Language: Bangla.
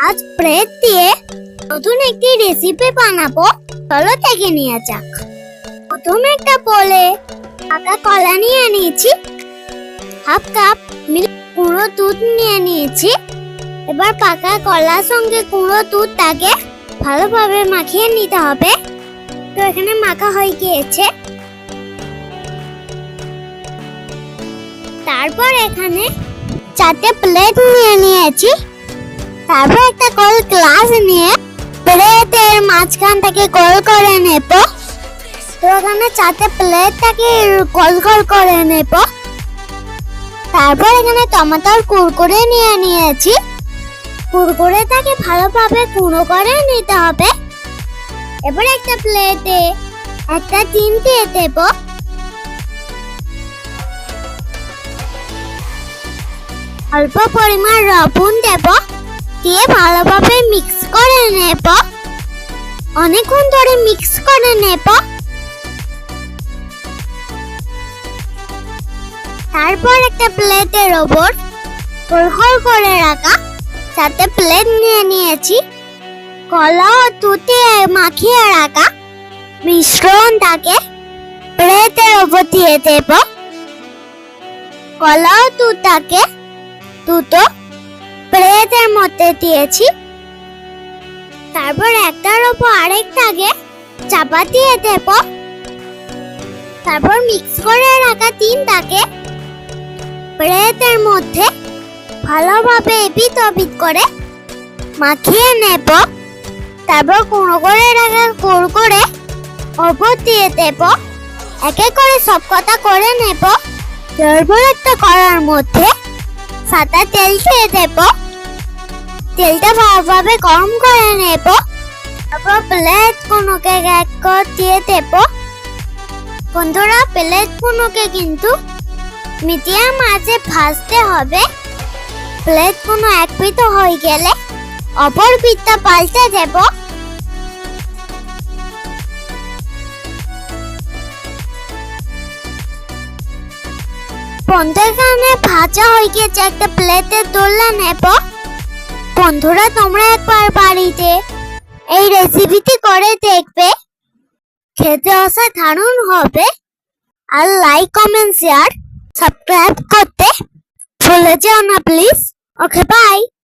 আজ ব্রেড দিয়ে নতুন একটি রেসিপি বানাবো। চলো দেখে নিয়ে যাক। প্রথমে একটা বলে পাকা কলা নিয়ে নিয়েছি, হাফ কাপ গুঁড়ো দুধ নিয়ে নিয়েছি। এবার পাকা কলার সঙ্গে গুঁড়ো দুধটাকে ভালোভাবে মাখিয়ে নিতে হবে। তো এখানে মাখা হয়ে গিয়েছে। তারপর এখানে 4টে প্লেট নিয়ে নিয়েছি। তারপর একটা গোল গ্লাস নিয়ে প্লেটের মাঝখানটাকে গোল করে নেব। তো এখানে 4টে প্লেটটাকে গোল গোল করে নেব। তারপর এখানে টমেটোর কুরকুরে নিয়ে নিয়েছি। কুরকুরেটাকে ভালোভাবে গুঁড়ো করে নিতে হবে। এবার একটা প্লেটে একটা ডিম দিয়ে দেব। অল্প পরিমাণ লবণ দেব, দিয়ে ভালোভাবে মিক্স করে নেব। অনেকক্ষণ ধরে মিক্স করে নেব। তারপর একটা প্লেটের ওপর গোল গোল করে রাখা 4টে প্লেট নিয়ে নিয়েছি। কলা ও দুধে মাখিয়ে রাখা মিশ্রণটাকে প্লেটের ওপর দিয়ে দেব। কলা ও দুধটাকে দুটো প্লেটের মধ্যে দিয়েছি। তারপর একটার ওপর আরেকটাকে চাপা দিয়ে দেব। তারপর মিক্স করে রাখা ডিমটাকে প্লেটের মধ্যে ভালোভাবে এপিট ওপিট করে মাখিয়ে নেব। তারপর গুঁড়ো করে রাখা কুরকুরে ওপর দিয়ে দেব। এক এক করে সব কটা করে নেব। তারপর একটা কড়ার মধ্যে সাদা তেল দিয়ে দেব। তেলটা ভালোভাবে গরম করে নেব। তারপর প্লেটগুলোকে এক করে দিয়ে দেব। বন্ধুরা, প্লেটগুলোকে কিন্তু মিডিয়াম আঁচে ভাজতে হবে। প্লেটগুলো এক পিঠ হয়ে গেলে অপর পিঠটা পাল্টে দেব। বন্ধুরা, ভাজা হয়ে গিয়েছে। একটা প্লেটে তুলে নেব। বন্ধুরা, তোমরা একবার বাড়িতে এই রেসিপিটি করে দেখবে, খেতে অসাধারণ হবে। আর লাইক, কমেন্ট, শেয়ার, সাবস্ক্রাইব করতে ভুলে যেও না প্লিজ। Okay, by.